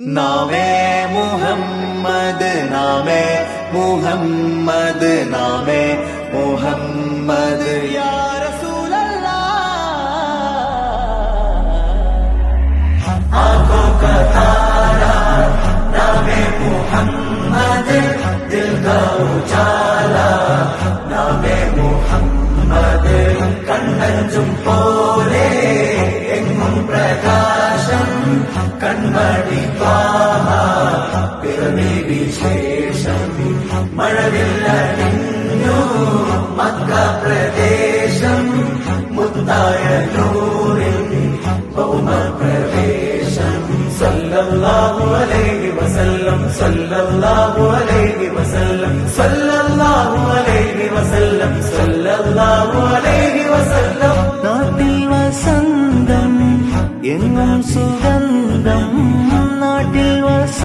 നാമേ മുഹമ്മദ് നാമേ മുഹമ്മദ് നാമേ മുഹമ്മദ് യാ റസൂലല്ലാഹ് ആँखों का तारा नामे मुहम्मद दिल का उजाला नामे मुहम्मद കണ്ണഞ്ചും പോലെ എങ്ങും പ്രകാശം കൺമണി പിറവി വിശേഷം മഴവില്ലണിഞ്ഞു മക്ക പ്രദേശം മുത്തായ നൂറിൽ ഭൗമ പ്രവേശം സല്ലല്ലാഹു അലൈഹി വസല്ലം സല്ലല്ലാഹു അലൈഹി വസല്ലം സല്ലല്ലാഹു അലൈഹി വസല്ലം സല്ലല്ലാഹു അലൈഹി വസല്ലം നാട്ടിൽ വസന്തം എങ്ങും